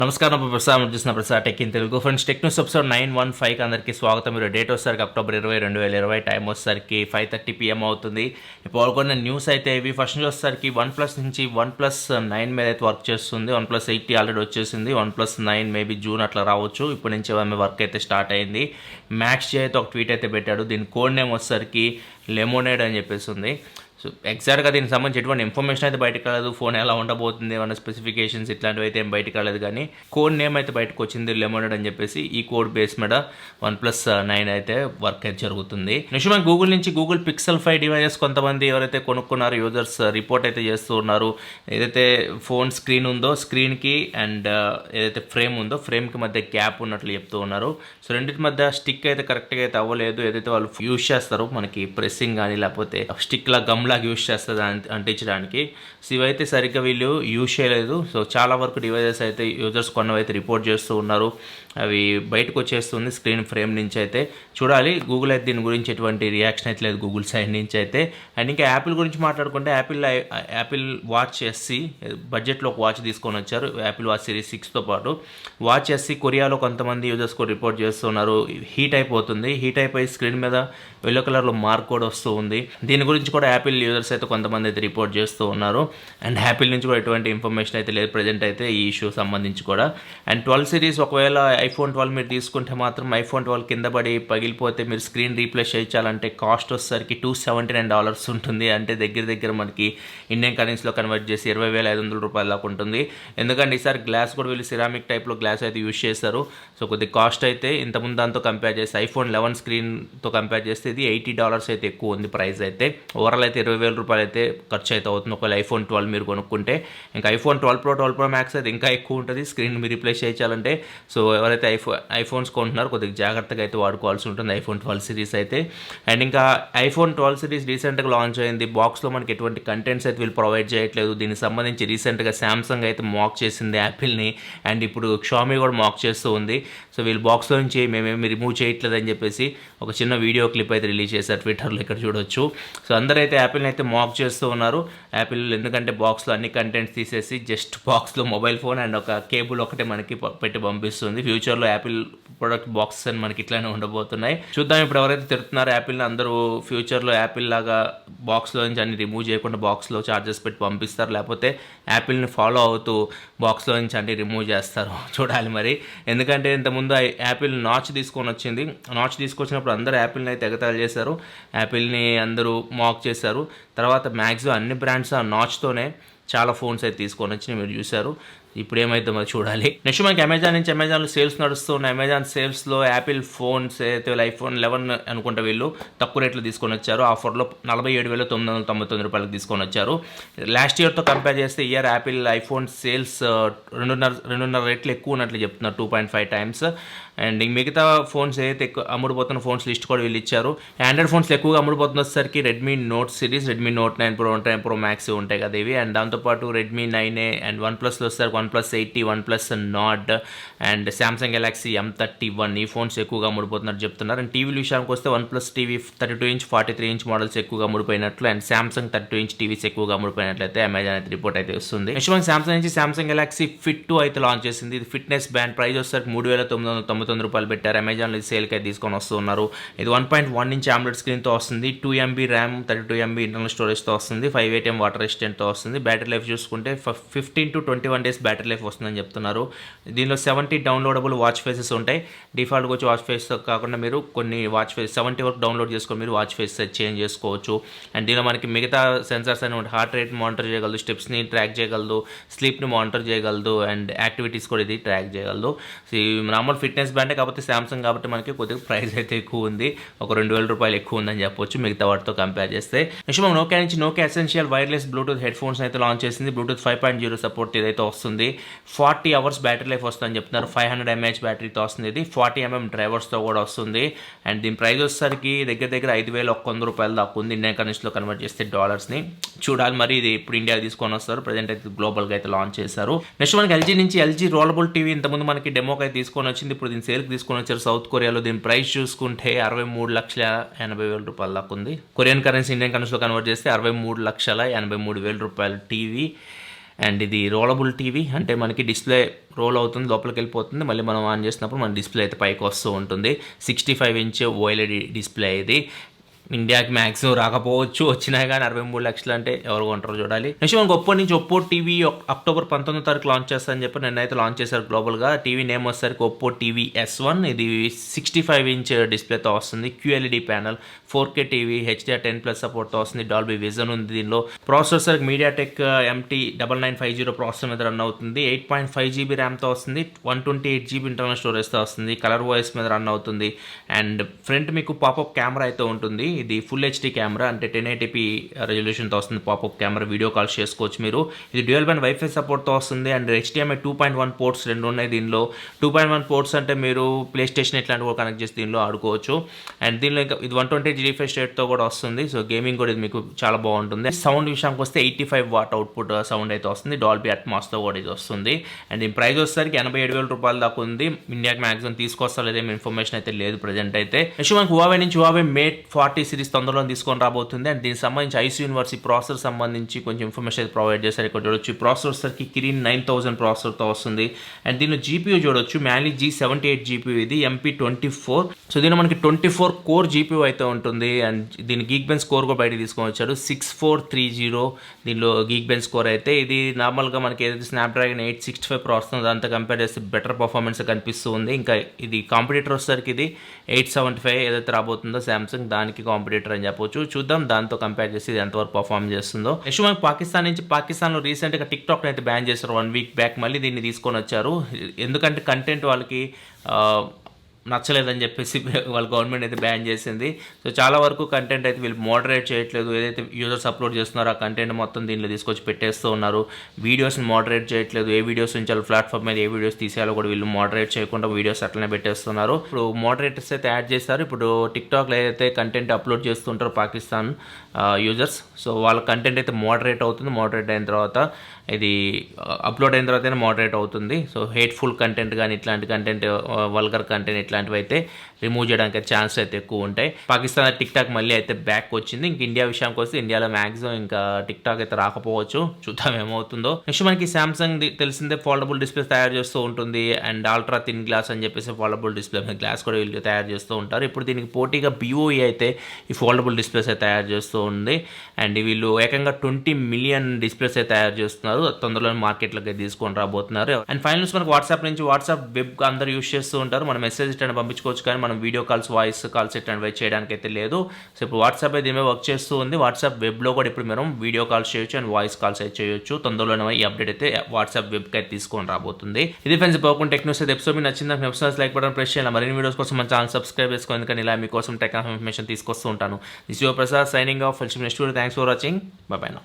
నమస్కారం ప్రసాద్ చూసిన Prasad tech in Telugu friends tech news episode 915కి అందరికీ స్వాగతం. మీరు డేట్ వచ్చేసరికి అక్టోబర్ 20, 2020 టైం వచ్చేసరికి 5:30 PM అవుతుంది. ఇప్పుడు కొన్ని న్యూస్ అయితే ఇవి ఫస్ట్ న్యూస్ వచ్చేసరికి OnePlus నుంచి OnePlus 9 మీద అయితే వర్క్ చేస్తుంది. OnePlus 8T ఆల్రెడీ వచ్చేసింది. OnePlus 9 మేబీ జూన్ అట్లా రావచ్చు. ఇప్పటి నుంచి వర్క్ అయితే స్టార్ట్ అయింది. మ్యాక్స్ అయితే ఒక ట్వీట్ అయితే పెట్టాడు. దీని కోడ్ నేమ్ వచ్చేసరికి లెమోనేడ్ అని చెప్పేసి ఉంది. సో ఎగ్జాక్ట్గా దీనికి సంబంధించి ఎటువంటి ఇన్ఫర్మేషన్ అయితే బయటకు రాలేదు. ఫోన్ ఎలా ఉండబోతుంది ఏమన్నా స్పెసిఫికేషన్స్ ఇట్లాంటివి అయితే ఏం బయటకు రాలేదు, కానీ కోడ్ నేమ్ అయితే బయటకు వచ్చింది లెమోనెడ్ అని చెప్పేసి. ఈ కోడ్ బేస్ మీద OnePlus 9 అయితే వర్క్ అయితే జరుగుతుంది. నిజమే గూగుల్ నుంచి గూగుల్ Pixel 5 డివైజెస్ కొంతమంది ఎవరైతే కొనుక్కున్నారో యూజర్స్ రిపోర్ట్ అయితే చేస్తూ ఉన్నారు. ఏదైతే ఫోన్ స్క్రీన్ ఉందో స్క్రీన్కి అండ్ ఏదైతే ఫ్రేమ్ ఉందో ఫ్రేమ్కి మధ్య గ్యాప్ ఉన్నట్లు చెప్తూ ఉన్నారు. సో రెండింటి మధ్య స్టిక్ అయితే కరెక్ట్గా అయితే అవ్వలేదు. ఏదైతే వాళ్ళు యూజ్ చేస్తారో మనకి ప్రెస్సింగ్ కానీ లేకపోతే స్టిక్లా గమ్ లాగా యూజ్ చేస్తుంది అంటించడానికి. సో ఇవైతే సరిగ్గా వీళ్ళు యూజ్ చేయలేదు. సో చాలా వరకు డివైజెస్ అయితే యూజర్స్ కొన్నవైతే రిపోర్ట్ చేస్తూ ఉన్నారు. అవి బయటకు వచ్చేస్తుంది స్క్రీన్ ఫ్రేమ్ నుంచి అయితే. చూడాలి గూగుల్ అయితే దీని గురించి ఎటువంటి రియాక్షన్ అయితే లేదు గూగుల్ సైడ్ నుంచి అయితే. అండ్ ఇంకా యాపిల్ గురించి మాట్లాడుకుంటే యాపిల్ వాచ్ SE బడ్జెట్లో ఒక వాచ్ తీసుకొని వచ్చారు. యాపిల్ వాచ్ సిరీస్ 6తో పాటు వాచ్ SE కొరియాలో కొంతమంది యూజర్స్ కూడా రిపోర్ట్ చేస్తున్నారు. హీట్ అయిపోతుంది. హీట్ అయిపోయి స్క్రీన్ మీద ఎల్లో కలర్లో మార్క్ కూడా వస్తూ ఉంది. దీని గురించి కూడా యాపిల్ యూజర్స్ అయితే కొంతమంది అయితే రిపోర్ట్ చేస్తూ ఉన్నారు. అండ్ యాపిల్ నుంచి కూడా ఎటువంటి ఇన్ఫర్మేషన్ అయితే లేదు ప్రజెంట్ అయితే ఈ ఇష్యూ సంబంధించి కూడా. అండ్ 12 సిరీస్ ఒకవేళ iPhone 12 మీరు తీసుకుంటే మాత్రం iPhone 12 కింద పడి పగిలిపోతే మీరు స్క్రీన్ రీప్లేస్ చేయించాలంటే కాస్ట్ వచ్చేసరికి $279 ఉంటుంది. అంటే దగ్గర మనకి ఇండియన్ కరెన్సీలో కన్వర్ట్ చేసి 20,500 రూపాయల దాకా ఉంటుంది. ఎందుకంటే ఈసారి గ్లాస్ కూడా వీళ్ళు సిరామిక్ టైప్లో గ్లాస్ అయితే యూజ్ చేశారు. సో కొద్ది కాస్ట్ అయితే ఇంతకుముందు దాంతో కంపేర్ చేస్తే iPhone 11 స్క్రీన్తో కంపేర్ చేస్తే ఇది $80 అయితే ఎక్కువ ఉంది ప్రైస్ అయితే. ఓవరాల్ అయితే 20,000 రూపాయలు అయితే ఖర్చు అయితే అవుతుంది ఒకవేళ iPhone 12 మీరు కొనుక్కుంటే. ఇంకా iPhone 12 Pro 12 Pro Max అయితే ఇంకా ఎక్కువ ఉంటుంది స్క్రీన్ మీరు రీప్లేస్ చేయించాలంటే. సో ఎవరైతే ఐఫోన్స్ కొంటున్నారో కొద్దిగా జాగ్రత్తగా అయితే వాడుకోవాల్సి ఉంటుంది iPhone 12 సిరీస్ అయితే. అండ్ ఇంకా iPhone 12 సిరీస్ రీసెంట్గా లాంచ్ అయింది. బాక్స్లో మనకి ఎటువంటి కంటెంట్స్ అయితే వీళ్ళు ప్రొవైడ్ చేయట్లేదు. దీనికి సంబంధించి రీసెంట్గా శాంసంగ్ అయితే మాక్ చేసింది యాపిల్ని. అండ్ ఇప్పుడు Xiaomi కూడా మాక్ చేస్తూ ఉంది. సో వీళ్ళు బాక్స్లో నుంచి మేమేమి రిమూవ్ చేయట్లేదు అని చెప్పేసి ఒక చిన్న వీడియో క్లిప్ అయితే రిలీజ్ చేశారు ట్విట్టర్లో, ఇక్కడ చూడొచ్చు. సో అందరైతే యాపిల్ని అయితే మాక్ చేస్తూ ఉన్నారు. యాపిల్ ఎందుకంటే బాక్స్లో అన్ని కంటెంట్స్ తీసేసి జస్ట్ బాక్స్లో మొబైల్ ఫోన్ అండ్ ఒక కేబుల్ ఒకటే మనకి పెట్టి పంపిస్తుంది. ఫ్యూచర్లో యాపిల్ ప్రొడక్ట్ బాక్సెస్ అని మనకి ఇట్లానే ఉండబోతున్నాయి. చూద్దాం ఇప్పుడు ఎవరైతే తిరుగుతున్నారో యాపిల్ని అందరూ ఫ్యూచర్లో యాపిల్ లాగా బాక్స్లో నుంచి అన్ని రిమూవ్ చేయకుండా బాక్స్లో చార్జెస్ పెట్టి పంపిస్తారు, లేకపోతే యాపిల్ని ఫాలో అవుతూ బాక్స్లో నుంచి అన్ని రిమూవ్ చేస్తారు. చూడాలి మరి. ఎందుకంటే ఇంతకుముందు యాపిల్ నాచ్ తీసుకొని వచ్చింది. నాచ్ తీసుకొచ్చినప్పుడు అందరూ యాపిల్ని అయితే ఎగతాళి చేశారు. యాపిల్ని అందరూ మాక్ చేశారు. తర్వాత మ్యాక్సిమం అన్ని బ్రాండ్స్ ఆ నాచ్తోనే చాలా ఫోన్స్ అయితే తీసుకొని వచ్చి మీరు చూశారు. ఇప్పుడు ఏమైతే మరి చూడాలి. నెక్స్ట్ మనకి అమెజాన్లో సేల్స్ నడుస్తూ ఉన్నాయి. అమెజాన్ సేల్స్లో యాపిల్ ఫోన్స్ అయితే iPhone 11 అనుకుంటే వీళ్ళు తక్కువ రేట్లో తీసుకొని వచ్చారు. ఆఫర్లో 47,999 రూపాయలకు తీసుకొని వచ్చారు. లాస్ట్ ఇయర్తో కంపేర్ చేస్తే ఇయర్ యాపిల్ ఐఫోన్ సేల్స్ 2.5 రెట్లు ఎక్కువ ఉన్నట్లు చెప్తున్నారు, 2.5 times. అండ్ మిగతా ఫోన్స్ ఏదైతే ఎక్కువ అమ్ముడుపోతున్న ఫోన్స్ లిస్ట్ కూడా వీళ్ళు ఇచ్చారు. ఆండ్రాయిడ్ ఫోన్స్ ఎక్కువగా అమ్ముడుపోతున్న వచ్చేసరికి Redmi note series, Redmi note 9 Pro, 9 Pro Max ఉంటాయి కదా ఇవి. అండ్ దాంతోపాటు రెడ్మీ 9A అండ్ OnePlusలో వస్తారు OnePlus 8T, OnePlus Nord and Samsung Galaxy M31 ఈ ఫోన్స్ ఎక్కువగా అమ్ముడుపోతున్నట్టు చెప్తున్నారు. అండ్ టీవీ విషయానికి వస్తే OnePlus టీవీ 32" 43" మోడల్స్ ఎక్కువగా అమ్ముడుపోయినట్లు అండ్ Samsung 32" టీవీస్ ఎక్కువగా అమ్ముడుపోయినట్లయితే అమెజాన్ అయితే రిపోర్ట్ అయితే వస్తుంది. నెక్స్ట్ మనకి Samsung నుంచి Samsung Galaxy Fit 2 అయితే లాంచ్ చేసింది. ఇది ఫిట్నెస్ బ్యాండ్ ప్రైస్ వచ్చేసరికి 3,999 రూపాయలు పెట్టారు. అమెజాన్లో సేల్కి అయితే తీసుకొని వస్తూ ఉన్నారు. ఇది 1.1 ఇంచ్ AMOLED స్క్రీన్తో వస్తుంది. 2 MB ర్యామ్, 32 MB ఇంటర్నల్ స్టోరేజ్తో వస్తుంది. 5 ATM వాటర్ రెసిస్టెంట్తో వస్తుంది. బ్యాటరీ లైఫ్ చూసుకుంటే 15 to 21 days బ్యాటరీ లైఫ్ వస్తుందని చెప్తున్నారు. దీనిలో 70 డౌన్లోడబుల్ వాచ్ ఫేసెస్ ఉంటాయి. డిఫాల్ట్గా వచ్చి వాచ్ ఫేస్ కాకుండా మీరు కొన్ని వాచ్ ఫేస్ 70 వరకు డౌన్లోడ్ చేసుకొని మీరు వాచ్ ఫేస్ చేంజ్ చేసుకోవచ్చు. అండ్ దీనిలో మనకి మిగతా సెన్సార్స్ అని ఉంటాయి. హార్ట్ రేట్ మానిటర్ చేయగలదు, స్టెప్స్ని ట్రాక్ చేయగలదు, స్లీప్ని మానిటర్ చేయగలదు అండ్ యాక్టివిటీస్ కూడా ఇది ట్రాక్ చేయగలదు. నార్మల్ ఫిట్నెస్ బ్యాండే కాకపోతే శాంసంగ్ కాబట్టి మనకి కొద్దిగా ప్రైస్ అయితే ఎక్కువ ఉంది. ఒక 2,000 రూపాయలు ఎక్కువ ఉందని చెప్పొచ్చు మిగతా వాటితో కంపేర్ చేస్తే. నెక్స్ట్ మనం నోకియా నుంచి Nokia essential wireless Bluetooth head phones అయితే లాంచ్ చేసింది. బ్లూటూత్ 5.0 సపోర్ట్ ఇదైతే వస్తుంది. 40 hours బ్యాటరీ లైఫ్ వస్తుందని చెప్తున్నారు. 500 mAh బ్యాటరీతో వస్తుంది. ఇది 40 mm డ్రైవర్స్తో కూడా వస్తుంది. అండ్ దీని ప్రైస్ వచ్చేసరికి దగ్గర 5,100 రూపాయలు దాకా ఉంది ఇండియన్ కరెన్సీలో కన్వర్ట్ చేస్తే డాలర్స్ని. చూడాలి మరి ఇది ఇప్పుడు ఇండియాకి తీసుకొని వస్తారు. ప్రజెంట్ అయితే గ్లోబల్గా అయితే లాంచ్ చేశారు. నెక్స్ట్ మనకి ఎల్జీ నుంచి ఎల్జీ రోలబుల్ టీవీ ఇంతకుముందు మనకి డెమోకి అయితే తీసుకొని వచ్చింది. ఇప్పుడు దీని సేల్కి తీసుకొని వచ్చారు సౌత్ కొరియాలో. దీని ప్రైస్ చూసుకుంటే 63,80,000 రూపాయల దాకా ఉంది. కొరియన్ కరెన్సీ ఇండియన్ కరెన్సీలో కన్వర్ట్ చేస్తే 63,83,000 రూపాయల టీవీ. అండ్ ఇది రోలబుల్ టీవీ, అంటే మనకి డిస్ప్లే రోల్ అవుతుంది, లోపలికి వెళ్ళిపోతుంది, మళ్ళీ మనం ఆన్ చేసినప్పుడు మన డిస్ప్లే అయితే పైకి వస్తూ ఉంటుంది. 65 ఇంచ్ ఓఎల్ఈడి డిస్ప్లే ఇది. ఇండియాకి మ్యాక్సిమం రాకపోవచ్చు, వచ్చినా కానీ 63 లక్షలు అంటే ఎవరు కొంటారో చూడాలి. నెక్స్ట్ మనకు ఒప్పో నుంచి ఒప్పో టీవీ అక్టోబర్ 19 తారీఖు లాంచ్ చేస్తారని చెప్పి నిన్నైతే లాంచ్ చేశారు గ్లోబల్గా. టీవీ నేమ్ వచ్చేసరికి ఒప్పో టీవీ S1. ఇది 65 ఇంచ్ డిస్ప్లేతో వస్తుంది, QLED panel, 4K TV, HDR10+ సపోర్ట్తో వస్తుంది, డాల్బీ విజన్ ఉంది దీనిలో. ప్రాసెసర్ మీడియాటెక్ MT9950 ప్రాసెసర్ మీద రన్ అవుతుంది, 8.5 GB ర్యామ్తో వస్తుంది, 128 GB ఇంటర్నల్ స్టోరేజ్తో వస్తుంది, కలర్ వాయిస్ మీద రన్ అవుతుంది. అండ్ ఫ్రంట్ మీకు పాపప్ కెమెరా అయితే ఉంటుంది. ఇది ఫుల్ HD కెమెరా, అంటే 1080p రెజల్యూషన్తో వస్తుంది. పాపప్ కెమెరా, వీడియో కాల్స్ చేసుకోవచ్చు మీరు. ఇది డ్యూయల్ బ్యాండ్ వైఫై సపోర్ట్తో వస్తుంది. అండ్ HDMI 2.1 పోర్ట్స్ 2 ఉన్నాయి దీనిలో. 2.1 పోర్ట్స్ అంటే మీరు ప్లే స్టేషన్ ఇట్లాంటివి కూడా కనెక్ట్ చేసి దీనిలో ఆడుకోవచ్చు. అండ్ దీనిలో ఇంకా ఇది 120 రిఫ్రెష్ రేట్తో కూడా వస్తుంది. సో గేమింగ్ కూడా ఇది మీకు చాలా బాగుంటుంది. సౌండ్ విషయానికి వస్తే 85 వాట్ అవుట్పుట్ సౌండ్ అయితే వస్తుంది, డాల్బీ అట్మాస్తో కూడా ఇది వస్తుంది. అండ్ దీని ప్రైస్ వచ్చేసరికి 87,000 రూపాయల దాకా ఉంది. ఇండియాకి మ్యాక్సిమం తీసుకొస్తా లేదేమో ఇన్ఫర్మేషన్ అయితే లేదు ప్రజెంట్ అయితే. నెక్స్ట్ మనకు Huawei నుంచి Huawei Mate 40 సిరీస్ తొందరలో తీసుకొని రాబోతుంది. అండ్ దీనికి సంబంధించి ఐసీ యూనివర్స్ ప్రాసెసర్ సంబంధించి కొంచెం ఇన్ఫర్మేషన్ అయితే ప్రొవైడ్ చేశారు. ఇక్కడ చూడొచ్చు ప్రాసెసర్కి కిరిన్ 9000 ప్రాసెసర్తో వస్తుంది. అండ్ దీనిలో జీపీయూ చూడొచ్చు, మ్యాలీ G78 జీపీయూ, ఇది MP24. సో దీనిలో మనకి 24 కోర్ జీపీయూ అయితే ఉంటుంది. అండ్ దీని గీక్ బెంచ్ స్కోర్ కూడా బయట తీసుకొని వచ్చారు, 6430. దీనిలో గీక్ బెంచ్ స్కోర్ అయితే ఇది నార్మల్గా మనకి ఏదైతే స్నాప్డ్రాగన్ 865 ప్రాసెసర్ దాంతో కంపేర్ చేస్తే బెటర్ పర్ఫార్మెన్స్ కనిపిస్తుంది. ఇంకా ఇది కాంపిటీటర్ వచ్చేసరికి ఇది 875 ఏదైతే రాబోతుందో సామ్సంగ్, దానికి కాంపిటీటర్ అని చెప్పొచ్చు. చూద్దాం దాంతో కంపేర్ చేసి ఇది ఎంతవరకు పర్ఫామ్ చేస్తుందో. నెక్స్ట్ మనకి పాకిస్తాన్లో రీసెంట్గా టిక్టాక్ అయితే బ్యాన్ చేశారు 1 వీక్ బ్యాక్. మళ్ళీ దీన్ని తీసుకొని వచ్చారు, ఎందుకంటే కంటెంట్ వాళ్ళకి నచ్చలేదని చెప్పేసి వాళ్ళ గవర్నమెంట్ అయితే బ్యాన్ చేసింది. సో చాలా వరకు కంటెంట్ అయితే వీళ్ళు మోడరేట్ చేయట్లేదు, ఏదైతే యూజర్స్ అప్లోడ్ చేస్తున్నారో ఆ కంటెంట్ మొత్తం దీనిలో తీసుకొచ్చి పెట్టేస్తూ ఉన్నారు. వీడియోస్ని మోడరేట్ చేయట్లేదు, ఏ వీడియోస్ నుంచి వాళ్ళ ప్లాట్ఫామ్ మీద ఏ వీడియోస్ తీసేయాలో కూడా వీళ్ళు మోడరేట్ చేయకుండా వీడియోస్ అట్లనే పెట్టేస్తున్నారు. ఇప్పుడు మోడరేటర్స్ అయితే యాడ్ చేస్తారు. ఇప్పుడు టిక్టాక్లో ఏదైతే కంటెంట్ అప్లోడ్ చేస్తుంటారో పాకిస్తాన్ యూజర్స్, సో వాళ్ళ కంటెంట్ అయితే మోడరేట్ అవుతుంది. మోడరేట్ అయిన తర్వాత ఇది అప్లోడ్ అయిన తర్వాత మోడరేట్ అవుతుంది. సో హేట్ఫుల్ కంటెంట్ కానీ ఇట్లాంటి కంటెంట్, వల్గర్ కంటెంట్ ఇట్లాంటివి అయితే రిమూవ్ చేయడానికి ఛాన్స్ అయితే ఎక్కువ ఉంటాయి. పాకిస్తాన్ టిక్టాక్ మళ్ళీ అయితే బ్యాక్ వచ్చింది. ఇంక ఇండియా విషయానికి వస్తే ఇండియాలో మ్యాక్సిమం ఇంకా టిక్టాక్ అయితే రాకపోవచ్చు, చూద్దాం ఏమవుతుందో. నెక్స్ట్ మనకి సామ్సంగ్ తెలిసిందే ఫోల్డబుల్ డిస్ప్లే తయారు చేస్తూ ఉంటుంది. అండ్ అల్ట్రా థిన్ గ్లాస్ అని చెప్పేసి ఫోల్డబుల్ డిస్ప్లే గ్లాస్ కూడా వీళ్ళు తయారు చేస్తూ ఉంటారు. ఇప్పుడు దీనికి పోటీగా BOE అయితే ఈ ఫోల్డబుల్ డిస్ప్లేస్ అయితే తయారు చేస్తూ ఉంది. అండ్ వీళ్ళు ఏకంగా 20 మిలియన్ డిస్ప్లేస్ అయితే తయారు చేస్తున్నారు, తొందరలో మార్కెట్లోకి తీసుకొని రాబోతున్నారు. అండ్ ఫైనల్స్ మనకు వాట్సాప్ నుంచి వాట్సాప్ వెబ్ అందరూ యూస్ చేస్తూ ఉంటారు. మనం మెసేజ్ ఇట్లా పంపించుకోవచ్చు, కానీ మనం వీడియో కాల్స్, వాయిస్ కాల్స్ ఇట్లాంటివి చేయడానికి అయితే లేదు. సో ఇప్పుడు వాట్సాప్ అయితే దీని వర్క్ చేస్తూ ఉంది. వాట్సాప్ వెబ్లో కూడా ఇప్పుడు మనం వీడియో కాల్స్ చేయొచ్చు అండ్ వాయిస్ కాల్స్ అయితే చేయొచ్చు. తొందరలోనే ఈ అప్డేట్ అయితే వాట్సాప్ వెబ్కి అయితే తీసుకొని రాబోతుంది. ఇది ఫ్రెండ్స్ పోకుండా టెక్నోస్ అయితే ఎపిసోడ్ మీకు నచ్చింది, వెబ్సైట్స్ లైక్ బటన్ ప్రెస్ చేయాలి. మరిన్ని వీడియోస్ కోసం మన ఛానల్ సబ్స్క్రైబ్ చేసుకోండి, ఎందుకంటే ఇలా మీకోసం టెక్నాలజీ ఇన్ఫర్మేషన్ తీసుకొస్తూ ఉంటాను. This your Prasad signing off. Next video. Thanks for watching. By by now.